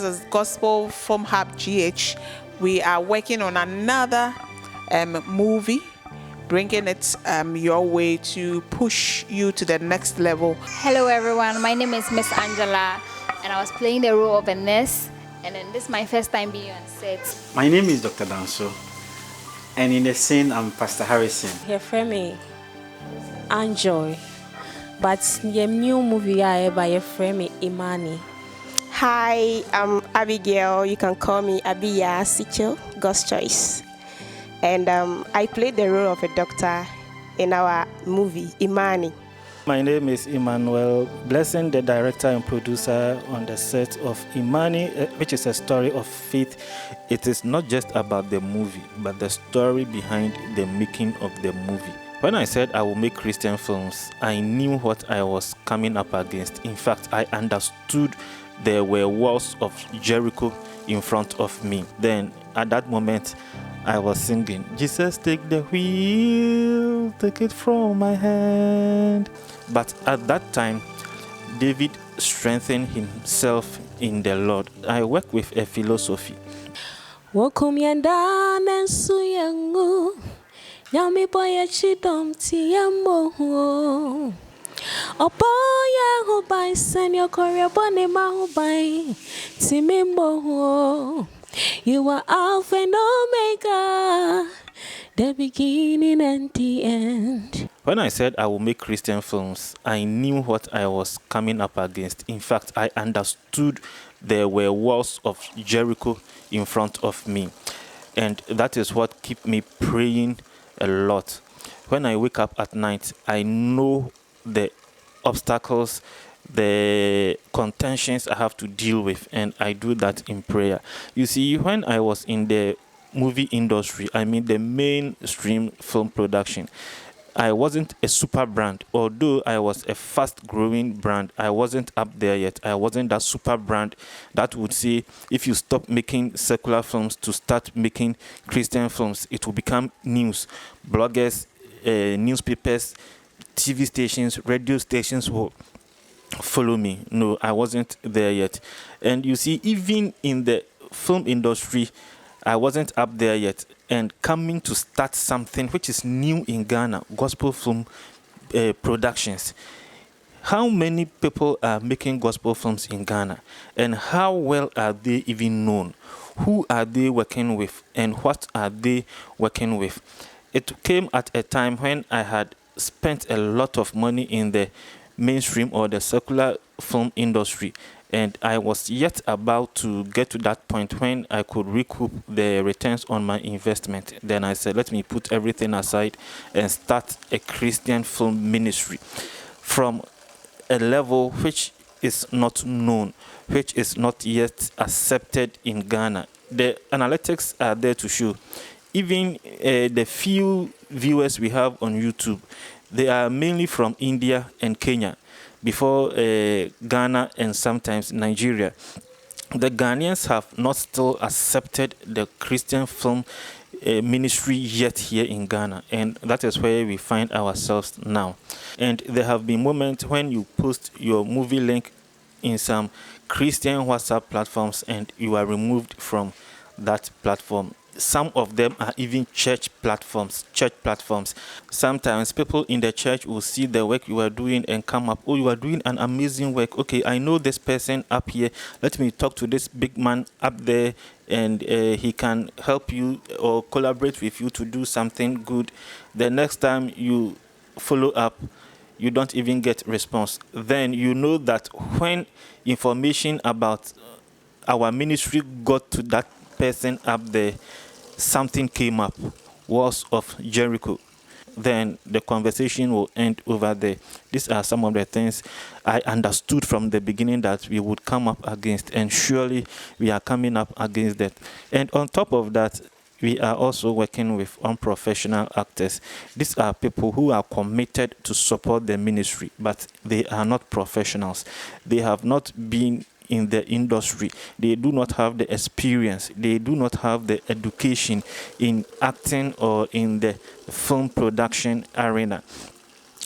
As Gospel Film Hub GH, we are working on another movie, bringing it your way to push you to the next level. Hello everyone, my name is Miss Angela and I was playing the role of a nurse, and then this is my first time being on set. My name is Dr. Danso, and in the scene I'm Pastor Harrison. Your friend me Enjoy, but your new movie I by your friend me Imani. Hi, I'm Abigail. You can call me Abiya Sicho, God's Choice. And I played the role of a doctor in our movie, Imani. My name is Emmanuel Blessing, the director and producer on the set of Imani, which is a story of faith. It is not just about the movie, but the story behind the making of the movie. When I said I will make Christian films, I knew what I was coming up against. In fact, I understood there were walls of Jericho in front of me. Then, at that moment, I was singing, Jesus, take the wheel, take it from my hand. But at that time, David strengthened himself in the Lord. I work with a philosophy. Oboya who by senior Korea Bonema who by Timimbo. You are Alpha and Omega, the beginning and the end. When I said I will make Christian films, I knew what I was coming up against. In fact, I understood there were walls of Jericho in front of me. And that is what kept me praying a lot. When I wake up at night, I know the obstacles, the contentions I have to deal with, and I do that in prayer. You see, when I was in the movie industry, I mean the mainstream film production, I wasn't a super brand. Although I was a fast-growing brand, I wasn't up there yet. I wasn't that super brand that would say, if you stop making secular films to start making Christian films, it will become news. Bloggers, newspapers, TV stations, radio stations will follow me. No, I wasn't there yet. And you see, even in the film industry, I wasn't up there yet. And coming to start something which is new in Ghana, gospel film productions. How many people are making gospel films in Ghana? And how well are they even known? Who are they working with? And what are they working with? It came at a time when I had spent a lot of money in the mainstream or the secular film industry, and I was yet about to get to that point when I could recoup the returns on my investment. Then I said, let me put everything aside and start a Christian film ministry from a level which is not known, which is not yet accepted in Ghana. The analytics are there to show. Even the few viewers we have on YouTube, they are mainly from India and Kenya, before Ghana and sometimes Nigeria. The Ghanaians have not still accepted the Christian film ministry yet here in Ghana, and that is where we find ourselves now. And there have been moments when you post your movie link in some Christian WhatsApp platforms and you are removed from that platform. Some of them are even church platforms. Sometimes people in the church will see the work you are doing and come up, oh, you are doing an amazing work. Okay, I know this person up here. Let me talk to this big man up there, and he can help you or collaborate with you to do something good. The next time you follow up, you don't even get response. Then you know that when information about our ministry got to that person up there, something came up, walls of Jericho. Then the conversation will end over there. These are some of the things I understood from the beginning that we would come up against, and surely we are coming up against that. And on top of that, we are also working with unprofessional actors. These are people who are committed to support the ministry, but they are not professionals. They have not been in the industry. They do not have the experience. They do not have the education in acting or in the film production arena.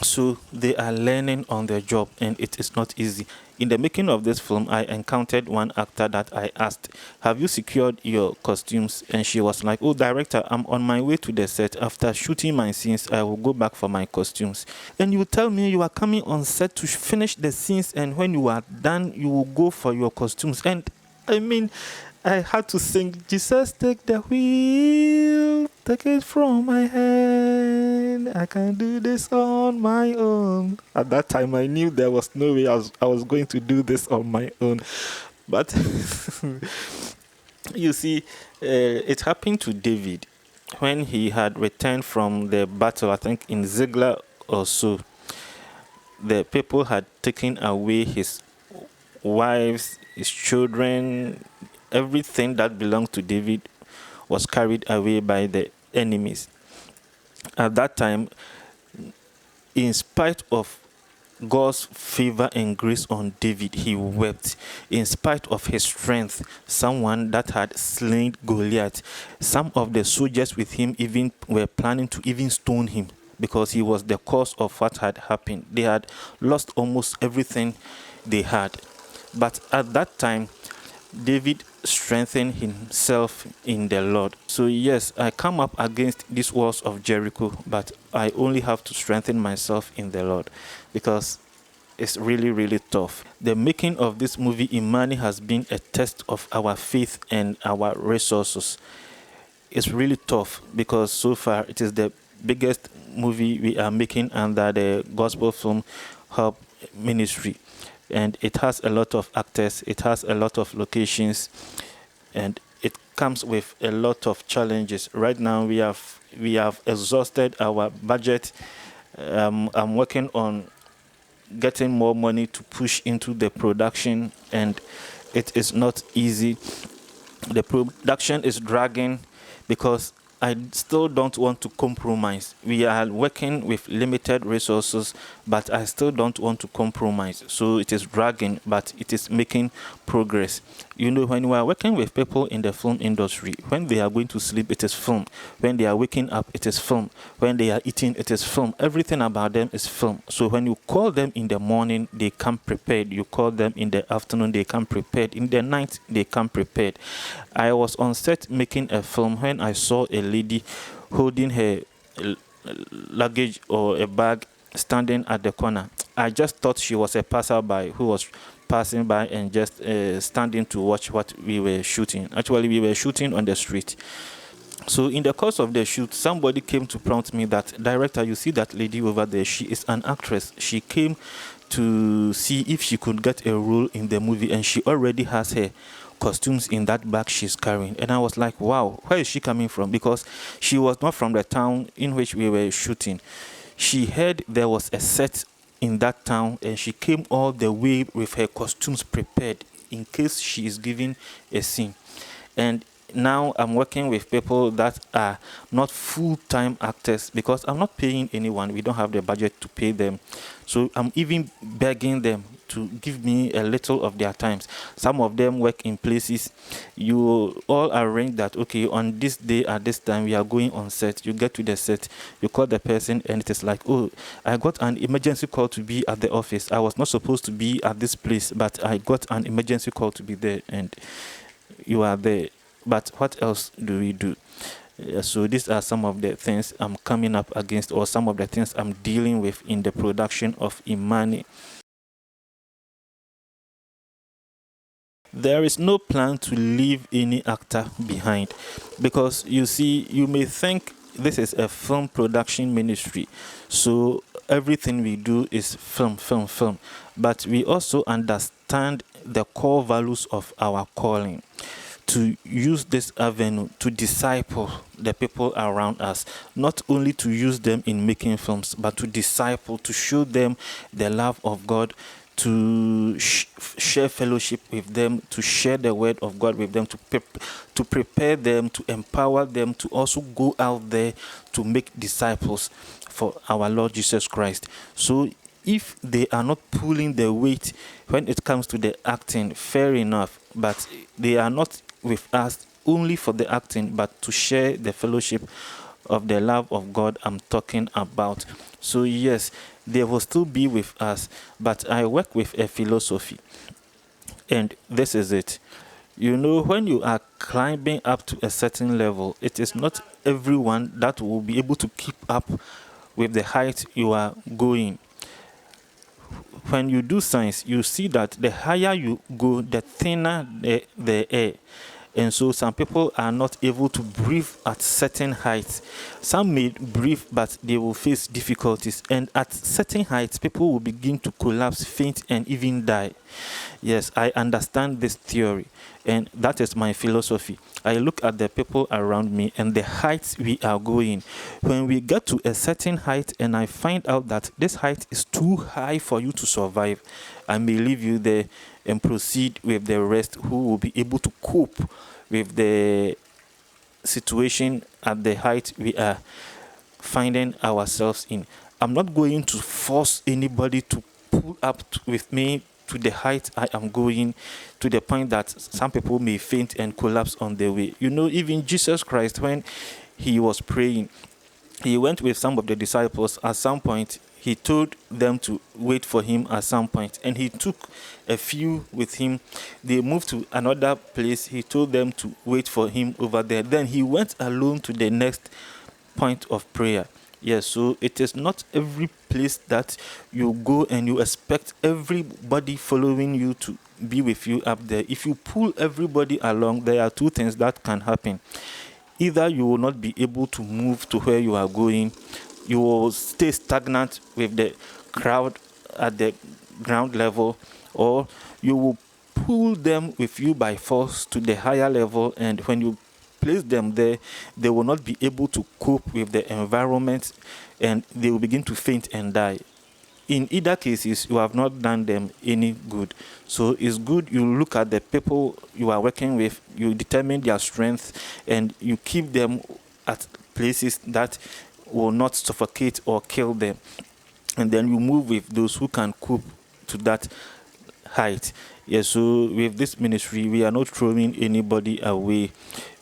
So they are learning on their job, and it is not easy. In the making of this film, I encountered one actor that I asked, "Have you secured your costumes?" And she was like, "Oh, director, I'm on my way to the set. After shooting my scenes, I will go back for my costumes." And you tell me you are coming on set to finish the scenes, and when you are done, you will go for your costumes. And I mean, I had to sing, "Jesus, take the wheel, take it from my hand. I can do this on my own." At that time, I knew there was no way I was going to do this on my own. But you see, it happened to David when he had returned from the battle, I think in Ziklag or so. The people had taken away his wives, his children, everything that belonged to David was carried away by the enemies. At that time, in spite of God's favor and grace on David, he wept. In spite of his strength, someone that had slain Goliath, some of the soldiers with him even were planning to even stone him because he was the cause of what had happened. They had lost almost everything they had. But at that time, David strengthened himself in the Lord. So yes, I come up against these walls of Jericho, but I only have to strengthen myself in the Lord because it's really, really tough. The making of this movie, Imani, has been a test of our faith and our resources. It's really tough because so far it is the biggest movie we are making under the Gospel Film Hub ministry. And it has a lot of actors, it has a lot of locations, and it comes with a lot of challenges. Right now we have exhausted our budget. I'm working on getting more money to push into the production, and it is not easy. The production is dragging because I still don't want to compromise. We are working with limited resources, but I still don't want to compromise. So it is dragging, but it is making progress. You know, when we are working with people in the film industry, when they are going to sleep, it is film. When they are waking up, it is film. When they are eating, it is film. Everything about them is film. So when you call them in the morning, they come prepared. You call them in the afternoon, they come prepared. In the night, they come prepared. I was on set making a film when I saw a lady holding her luggage or a bag standing at the corner. I just thought she was a passerby who was passing by and just standing to watch what we were shooting. Actually, we were shooting on the street. So in the course of the shoot, somebody came to prompt me that, "Director, you see that lady over there? She is an actress. She came to see if she could get a role in the movie, and she already has her costumes in that bag she's carrying." And I was like, wow, where is she coming from? Because she was not from the town in which we were shooting. She heard there was a set in that town, and she came all the way with her costumes prepared in case she is giving a scene. And now I'm working with people that are not full-time actors because I'm not paying anyone. We don't have the budget to pay them. So I'm even begging them to give me a little of their times. Some of them work in places. You all arrange that, okay, on this day at this time we are going on set. You get to the set, you call the person, and it is like, "Oh, I got an emergency call to be at the office. I was not supposed to be at this place, but I got an emergency call to be there," and you are there. But what else do we do? So these are some of the things I'm coming up against, or some of the things I'm dealing with in the production of Imani. There is no plan to leave any actor behind, because you see, you may think this is a film production ministry, so everything we do is film, but we also understand the core values of our calling, to use this avenue to disciple the people around us, not only to use them in making films, but to disciple, to show them the love of God, to share fellowship with them, to share the word of God with them, to prepare them, to empower them to also go out there to make disciples for our Lord Jesus Christ. So if they are not pulling the weight when it comes to the acting, fair enough, but they are not with us only for the acting, but to share the fellowship of the love of God I'm talking about. So yes, they will still be with us, but I work with a philosophy, and this is it. You know, when you are climbing up to a certain level, it is not everyone that will be able to keep up with the height you are going. When you do science, you see that the higher you go, the thinner the air. And so some people are not able to breathe at certain heights. Some may breathe, but they will face difficulties. And at certain heights, people will begin to collapse, faint, and even die. Yes, I understand this theory, and that is my philosophy. I look at the people around me and the heights we are going. When we get to a certain height and I find out that this height is too high for you to survive, I may leave you there and proceed with the rest who will be able to cope with the situation at the height we are finding ourselves in. I'm not going to force anybody to pull up with me to the height I am going, to the point that some people may faint and collapse on their way. You know, even Jesus Christ, when he was praying, he went with some of the disciples. At some point, he told them to wait for him at some point, and he took a few with him. They moved to another place. He told them to wait for him over there. Then he went alone to the next point of prayer. Yes, so it is not every place that you go and you expect everybody following you to be with you up there. If you pull everybody along, there are two things that can happen. Either you will not be able to move to where you are going, you will stay stagnant with the crowd at the ground level, or you will pull them with you by force to the higher level, and when you place them there, they will not be able to cope with the environment and they will begin to faint and die. In either cases, you have not done them any good. So it's good you look at the people you are working with, you determine their strength, and you keep them at places that will not suffocate or kill them. And then you move with those who can cope to that height. Yes, so with this ministry, we are not throwing anybody away.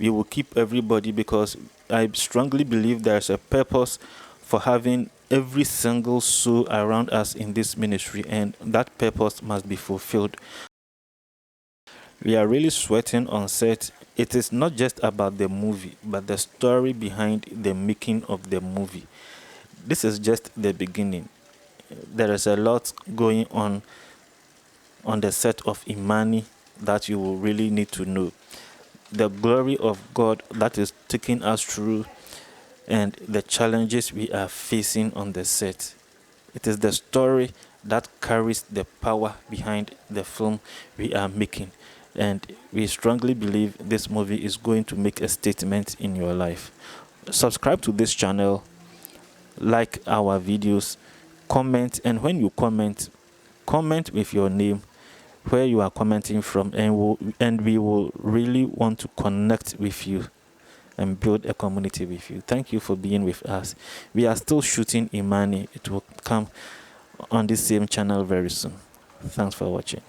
We will keep everybody, because I strongly believe there's a purpose for having every single soul around us in this ministry, and that purpose must be fulfilled. We are really sweating on set. It is not just about the movie, but the story behind the making of the movie. This is just the beginning. There is a lot going on the set of Imani that you will really need to know. The glory of God that is taking us through, and the challenges we are facing on the set. It is the story that carries the power behind the film we are making. And we strongly believe this movie is going to make a statement in your life. Subscribe to this channel, like our videos, comment, and when you comment with your name, where you are commenting from, and we will really want to connect with you and build a community with you. Thank you for being with us. We are still shooting Imani. It will come on this same channel very soon. Thanks for watching.